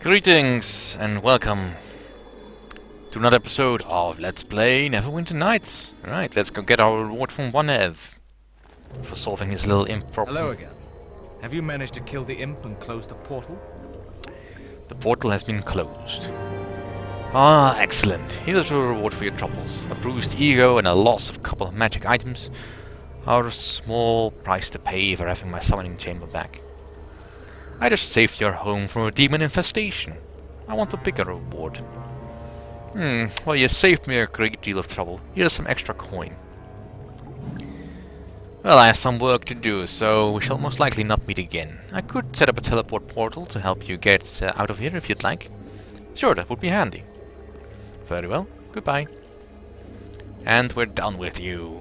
Greetings and welcome to another episode of Let's Play Neverwinter Nights. Alright, let's go get our reward from one Ev for solving his little imp problem. Hello again. Have you managed to kill the imp and close the portal? The portal has been closed. Ah, excellent. Here's a reward for your troubles. A bruised ego and a loss of a couple of magic items are a small price to pay for having my summoning chamber back. I just saved your home from a demon infestation. I want a bigger reward. Well, you saved me a great deal of trouble. Here's some extra coin. Well, I have some work to do, so we shall most likely not meet again. I could set up a teleport portal to help you get out of here if you'd like. Sure, that would be handy. Very well, goodbye. And we're done with you.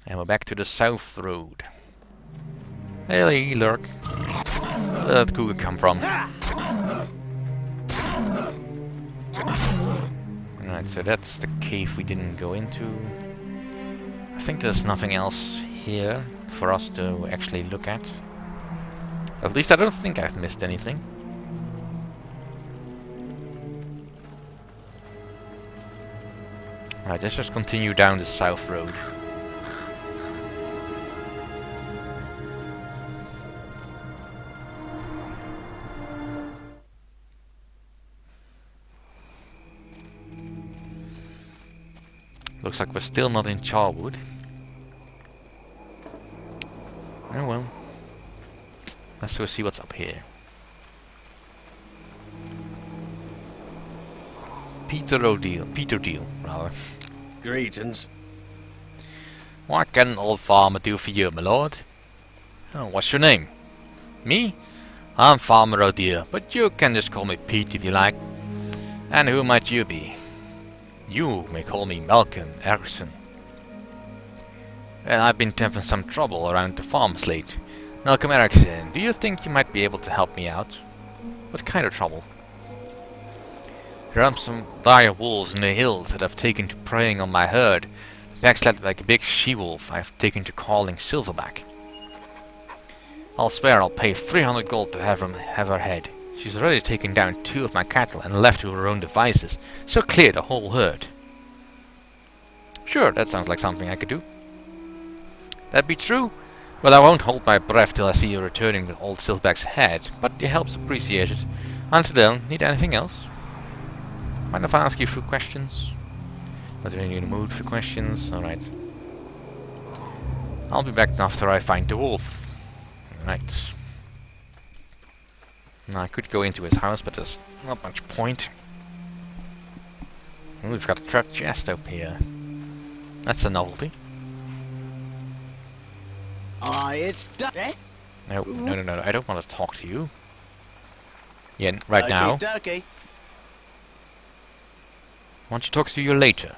And we're back to the south road. Hey, lurk. Where did that cougar come from? Alright, so that's the cave we didn't go into. I think there's nothing else here for us to actually look at. At least I don't think I've missed anything. Alright, let's just continue down the south road. Looks like we're still not in Charwood. Oh well. Let's go see what's up here. Peter Deal, rather. Greetings. What can an old farmer do for you, my lord? Oh, what's your name? Me? I'm Farmer O'Deal, but you can just call me Pete if you like. And who might you be? You may call me Malcolm Erikson. Well, I've been having some trouble around the farms late. Malcolm Erikson, do you think you might be able to help me out? What kind of trouble? There are some dire wolves in the hills that have taken to preying on my herd. Backslid like a big she-wolf I've taken to calling Silverback. I'll swear I'll pay 300 gold to have her head. She's already taken down 2 of my cattle and left to her own devices, so clear the whole herd. Sure, that sounds like something I could do. That be true? Well, I won't hold my breath till I see you returning with old Silverback's head, but your help's appreciated. Until then, need anything else? Mind if I ask you a few questions? Not really in the mood for questions, alright. I'll be back after I find the wolf. Right. Now I could go into his house, but there's not much point. Oh, we've got a trapped chest up here. That's a novelty. It's done. No. I don't want to talk to you. Yeah, right now. Turkey. Why don't you talk to you later?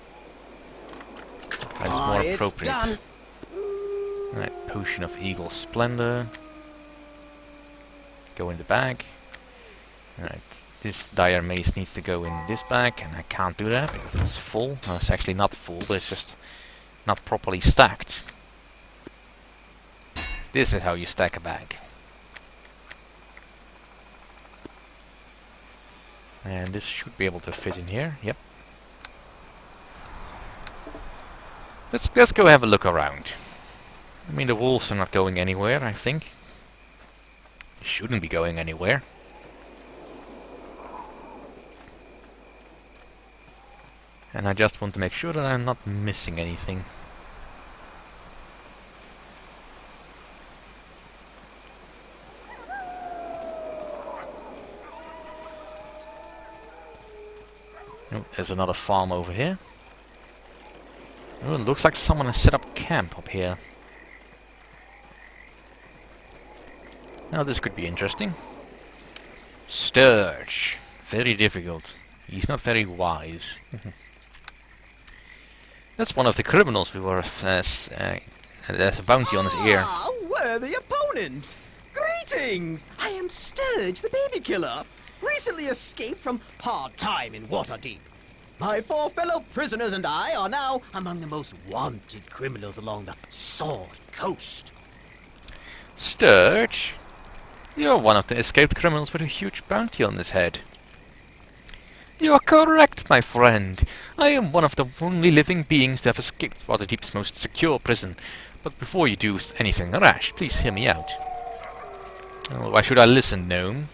That's more It's appropriate. done. Right, potion of eagle splendor. Go in the bag. Alright, this dire mace needs to go in this bag, and I can't do that because it's full. Well, it's actually not full, but it's just not properly stacked. This is how you stack a bag. And this should be able to fit in here, yep. Let's go have a look around. I mean, the wolves are not going anywhere, I think. They shouldn't be going anywhere. And I just want to make sure that I'm not missing anything. Oh, there's another farm over here. Oh, it looks like someone has set up camp up here. Now this could be interesting. Sturge. Very difficult. He's not very wise. That's one of the criminals we were there's a bounty on his ear. Ah, worthy opponent. Greetings. I am Sturge, the baby killer. Recently escaped from hard time in Waterdeep. My 4 fellow prisoners and I are now among the most wanted criminals along the Sword Coast. Sturge? You're one of the escaped criminals with a huge bounty on his head. You are correct, my friend. I am one of the only living beings to have escaped Waterdeep's most secure prison. But before you do anything rash, please hear me out. Oh, why should I listen, gnome?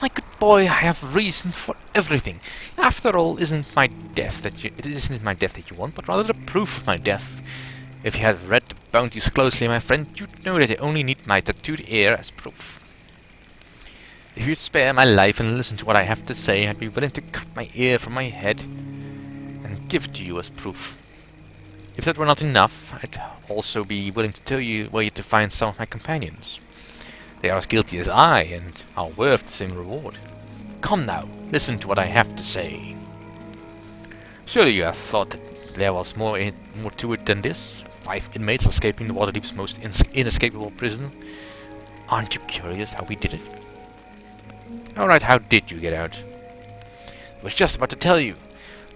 My good boy, I have reason for everything. After all, it isn't my death that you want, but rather the proof of my death. If you had read the bounties closely, my friend, you'd know that I only need my tattooed ear as proof. If you'd spare my life and listen to what I have to say, I'd be willing to cut my ear from my head and give it to you as proof. If that were not enough, I'd also be willing to tell you where to find some of my companions. They are as guilty as I, and are worth the same reward. Come now, listen to what I have to say. Surely you have thought that there was more to it than this? 5 inmates escaping the Waterdeep's most inescapable prison. Aren't you curious how we did it? Alright, how did you get out? I was just about to tell you.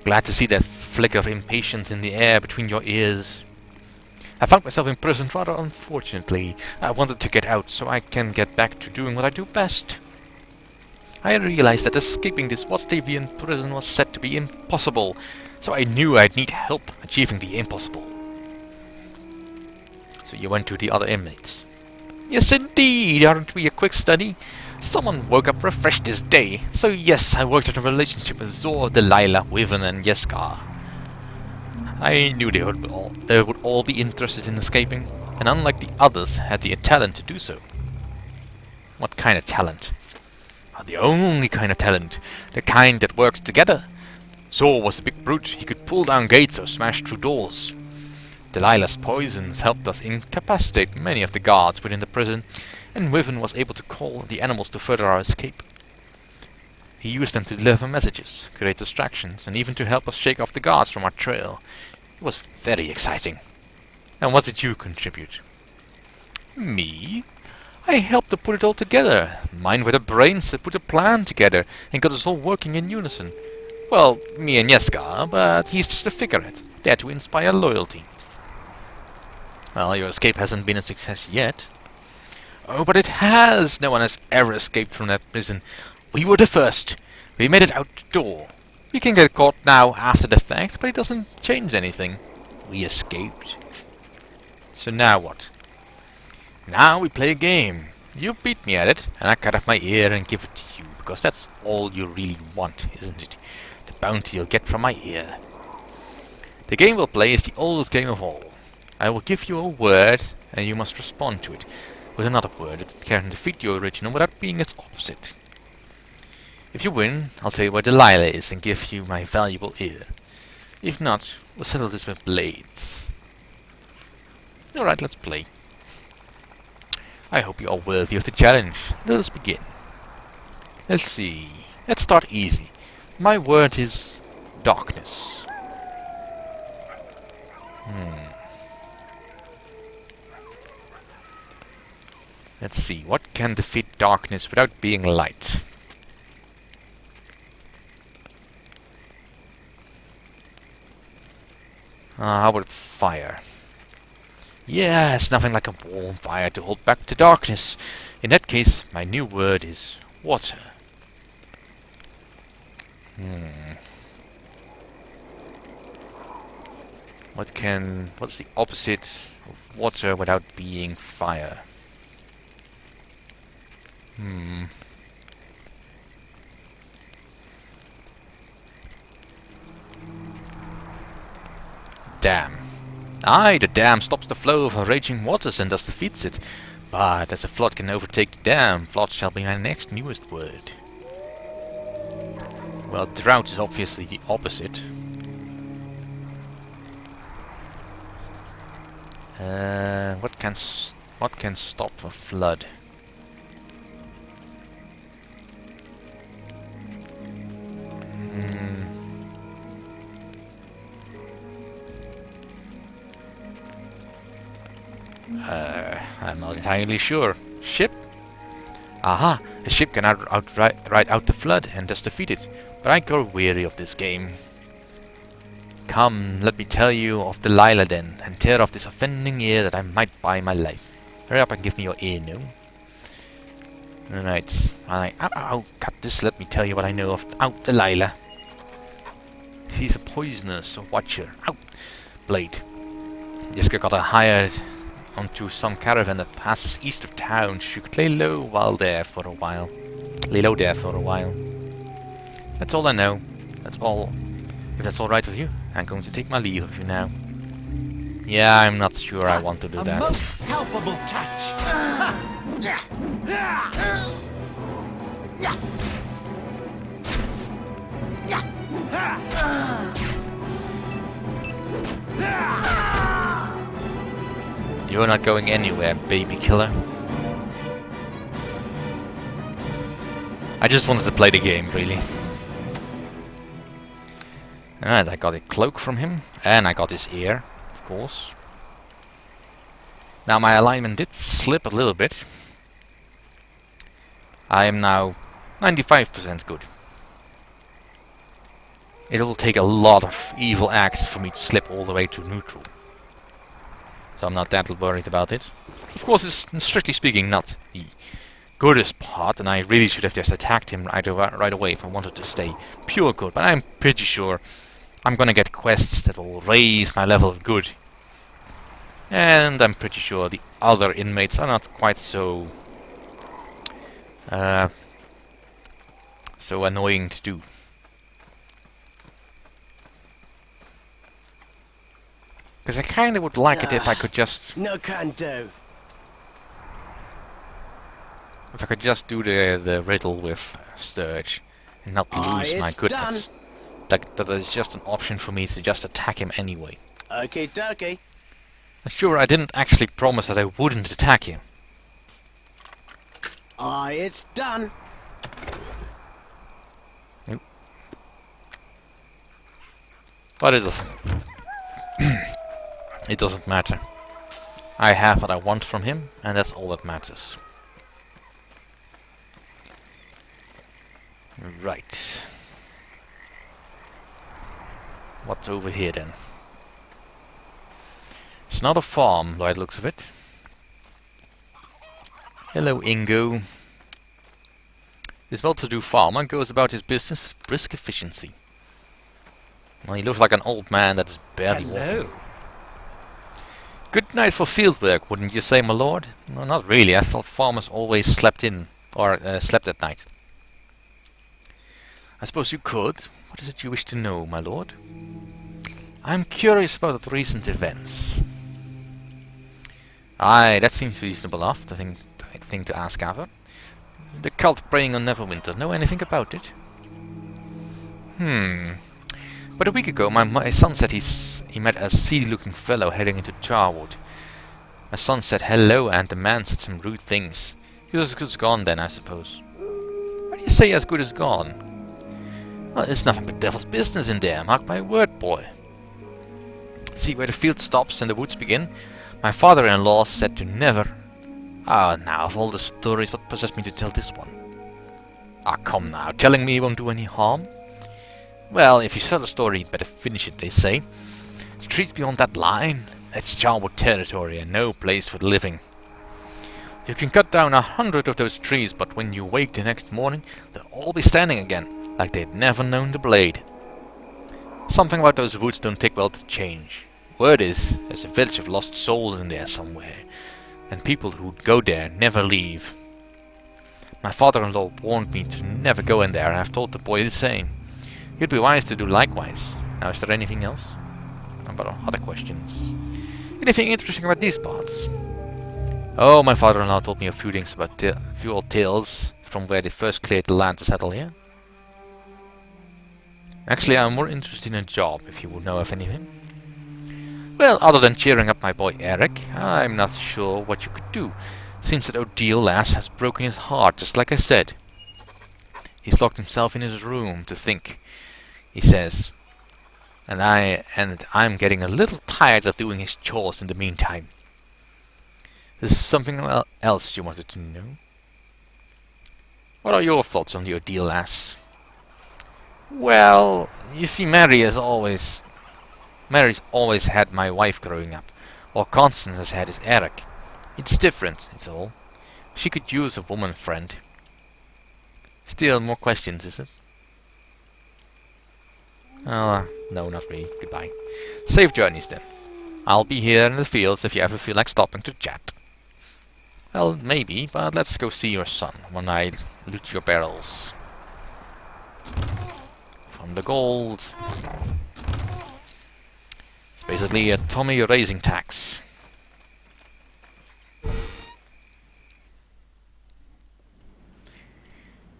Glad to see that flicker of impatience in the air between your ears. I found myself imprisoned rather unfortunately. I wanted to get out so I can get back to doing what I do best. I realized that escaping this Waterdeepian prison was said to be impossible, so I knew I'd need help achieving the impossible. So you went to the other inmates? Yes indeed, aren't we a quick study? Someone woke up refreshed this day, so yes, I worked out a relationship with Zor, Delilah, Wyvern and Yeskar. I knew they would all be interested in escaping, and unlike the others, had the talent to do so. What kind of talent? The only kind of talent, the kind that works together. Zor was a big brute, he could pull down gates or smash through doors. Delilah's poisons helped us incapacitate many of the guards within the prison, and Wyvern was able to call the animals to further our escape. He used them to deliver messages, create distractions, and even to help us shake off the guards from our trail. It was very exciting. And what did you contribute? Me? I helped to put it all together. Mine were the brains that put a plan together and got us all working in unison. Well, me and Yeskar, but he's just a figurehead, there to inspire loyalty. Well, your escape hasn't been a success yet. Oh, but it has! No one has ever escaped from that prison. We were the first. We made it out the door. We can get caught now after the fact, but it doesn't change anything. We escaped. So now what? Now we play a game. You beat me at it, and I cut off my ear and give it to you, because that's all you really want, isn't it? The bounty you'll get from my ear. The game we'll play is the oldest game of all. I will give you a word, and you must respond to it with another word that can defeat the original without being its opposite. If you win, I'll tell you where Delilah is and give you my valuable ear. If not, we'll settle this with blades. Alright, let's play. I hope you are worthy of the challenge. Let us begin. Let's see. Let's start easy. My word is darkness. Let's see, what can defeat darkness without being light? How about fire? Yes, nothing like a warm fire to hold back the darkness. In that case, my new word is water. What's the opposite of water without being fire? Dam. Aye, the dam stops the flow of raging waters and thus defeats it. But as a flood can overtake the dam, flood shall be my next newest word. Well, drought is obviously the opposite. What can stop a flood? I'm not entirely sure. Ship? Aha! A ship can ride out the flood and thus defeat it. But I grow weary of this game. Come, let me tell you of Delilah then, and tear off this offending ear that I might buy my life. Hurry up and give me your ear, no? Right. Ow, cut this. Let me tell you what I know of. Ow, Delilah. She's a poisonous watcher. Ow. Blade. Jessica got her hired onto some caravan that passes east of town. She could lay low there for a while. That's all I know. That's all. If that's alright with you, I'm going to take my leave of you now. Yeah, I'm not sure I want to do that. A most palpable touch. You're not going anywhere, baby killer. I just wanted to play the game, really. Alright, I got a cloak from him, and I got his ear, of course. Now my alignment did slip a little bit. I am now 95% good. It will take a lot of evil acts for me to slip all the way to neutral. So I'm not that worried about it. Of course, it's strictly speaking not the goodest part, and I really should have just attacked him right away if I wanted to stay pure good. But I'm pretty sure I'm gonna get quests that will raise my level of good. And I'm pretty sure the other inmates are not quite so annoying to do. Because I kind of would like it if I could just... No can do. If I could just do the riddle with Sturge and not lose my goodness. That is just an option for me to just attack him anyway. Okay, dokie. Sure, I didn't actually promise that I wouldn't attack him. It's done. Nope. But it doesn't. It doesn't matter. I have what I want from him, and that's all that matters. Right. What's over here then? It's not a farm, by the looks of it. Hello, Ingo. This well-to-do farmer goes about his business with brisk efficiency. Well, he looks like an old man that is barely walking. Good night for field work, wouldn't you say, my lord? No, not really. I thought farmers always slept at night. I suppose you could. What is it you wish to know, my lord? I'm curious about the recent events. Aye, that seems reasonable enough. The thing to ask after. The cult preying on Neverwinter. Know anything about it? But a week ago, my son said he met a seedy-looking fellow heading into Charwood. My son said hello, and the man said some rude things. He was as good as gone then, I suppose. Why do you say as good as gone? Well, it's nothing but devil's business in there, mark my word, boy. See where the field stops and the woods begin? My father-in-law said to never... Ah, now, of all the stories, what possessed me to tell this one? Ah, come now, telling me he won't do any harm? Well, if you tell the story, you'd better finish it, they say. The trees beyond that line, that's Charwood territory and no place for the living. You can cut down 100 of those trees, but when you wake the next morning, they'll all be standing again, like they'd never known the blade. Something about those woods don't take well to change. Word is, there's a village of lost souls in there somewhere, and people who go there never leave. My father-in-law warned me to never go in there, and I've told the boy the same. You'd be wise to do likewise. Now, is there anything else? About other questions? Anything interesting about these parts? Oh, my father-in-law told me a few things about a few old tales from where they first cleared the land to settle here. Actually, I'm more interested in a job, if you would know of anything. Well, other than cheering up my boy Erik, I'm not sure what you could do, since that ordeal lass has broken his heart, just like I said. He's locked himself in his room to think, he says. And I'm getting a little tired of doing his chores in the meantime. There's something else you wanted to know? What are your thoughts on the ordeal, lass? Well, you see, Mary's always had my wife growing up, or Constance has had his Erik. It's different, it's all. She could use a woman friend. Still more questions, is it? No, not really. Goodbye. Safe journeys then. I'll be here in the fields if you ever feel like stopping to chat. Well, maybe, but let's go see your son when I loot your barrels. From the gold. It's basically a Tommy raising tax.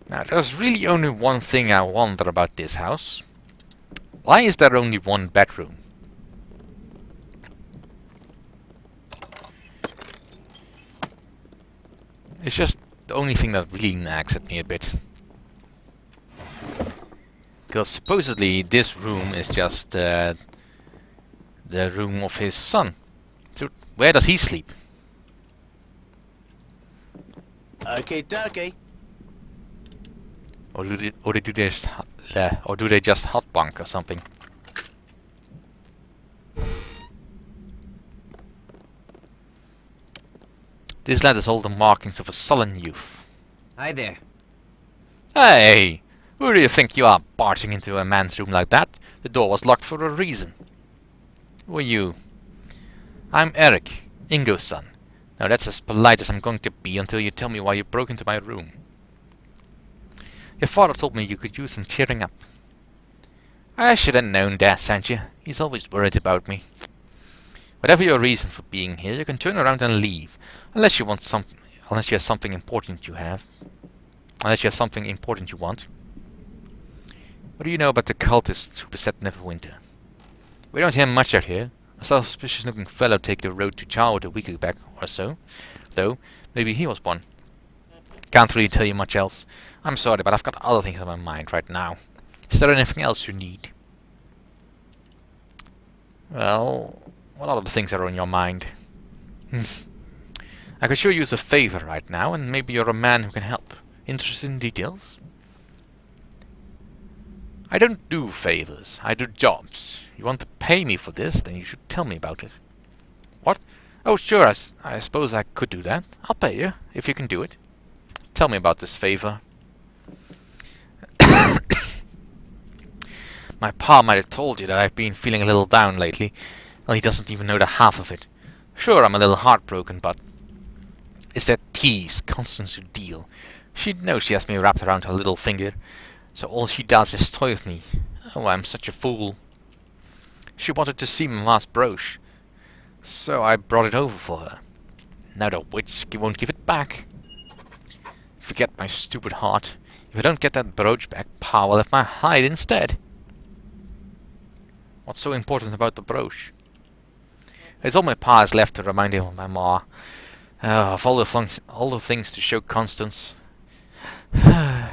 Now, there's really only one thing I wonder about this house. Why is there only one bedroom? It's just the only thing that really nags at me a bit. Because supposedly this room is just the room of his son. So where does he sleep? Okay, dokie. Or do they just hot bunk or something? This lad has all the markings of a sullen youth. Hi there. Hey! Who do you think you are, barging into a man's room like that? The door was locked for a reason. Who are you? I'm Erik, Ingo's son. Now that's as polite as I'm going to be until you tell me why you broke into my room. Your father told me you could use some cheering up. I should have known Dad sent you. He's always worried about me. Whatever your reason for being here, you can turn around and leave. Unless you have something important you have. Unless you have something important you want. What do you know about the cultists who beset Neverwinter? We don't hear much out here. I saw a suspicious looking fellow take the road to Charwood a week back or so. Though, maybe he was one. Can't really tell you much else. I'm sorry, but I've got other things on my mind right now. Is there anything else you need? Well, what other things are on your mind? I could sure use a favor right now, and maybe you're a man who can help. Interested in details? I don't do favors, I do jobs. You want to pay me for this, then you should tell me about it. What? Oh sure, I suppose I could do that. I'll pay you, if you can do it. Tell me about this favor. My pa might have told you that I've been feeling a little down lately. Well, he doesn't even know the half of it. Sure, I'm a little heartbroken, but... It's that tease, Constance to deal. She knows she has me wrapped around her little finger, so all she does is toy with me. Oh, I'm such a fool. She wanted to see Mama's brooch, so I brought it over for her. Now the witch won't give it back. Forget my stupid heart. If I don't get that brooch back, Pa will have my hide instead. What's so important about the brooch? It's all my Pa has left to remind him of my Ma. Of all the things to show Constance. I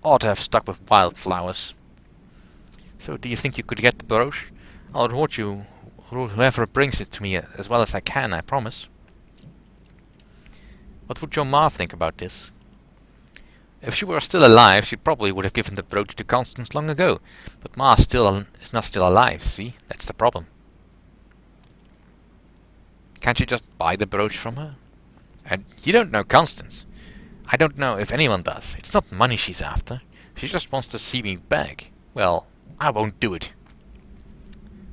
ought to have stuck with wildflowers. So do you think you could get the brooch? I'll reward you, whoever brings it to me, as well as I can, I promise. What would your Ma think about this? If she were still alive, she probably would have given the brooch to Constance long ago. But Ma is not still alive, see? That's the problem. Can't you just buy the brooch from her? And you don't know Constance. I don't know if anyone does. It's not money she's after. She just wants to see me beg. Well, I won't do it.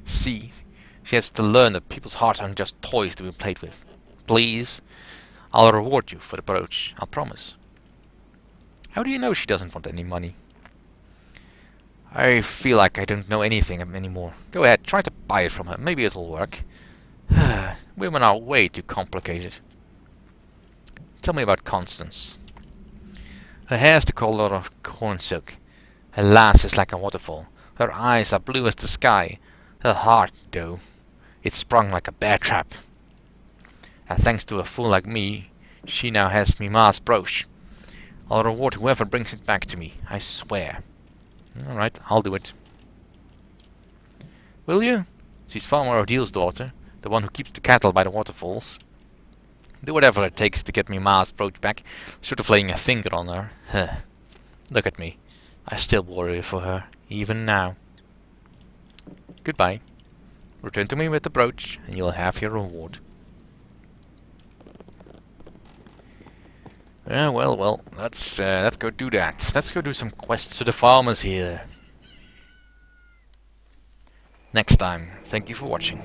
See, she has to learn that people's hearts aren't just toys to be played with. Please, I'll reward you for the brooch, I'll promise. How do you know she doesn't want any money? I feel like I don't know anything anymore. Go ahead, try to buy it from her. Maybe it'll work. Women are way too complicated. Tell me about Constance. Her hair's the color of corn silk. Her laugh is like a waterfall. Her eyes are blue as the sky. Her heart, though, it's sprung like a bear trap. And thanks to a fool like me, she now has me Ma's brooch. I'll reward whoever brings it back to me, I swear. Alright, I'll do it. Will you? She's Farmer O'Deal's daughter, the one who keeps the cattle by the waterfalls. Do whatever it takes to get me Ma's brooch back, sort of laying a finger on her. Look at me. I still worry for her, even now. Goodbye. Return to me with the brooch, and you'll have your reward. Yeah, well, let's go do that. Let's go do some quests to the farmers here. Next time. Thank you for watching.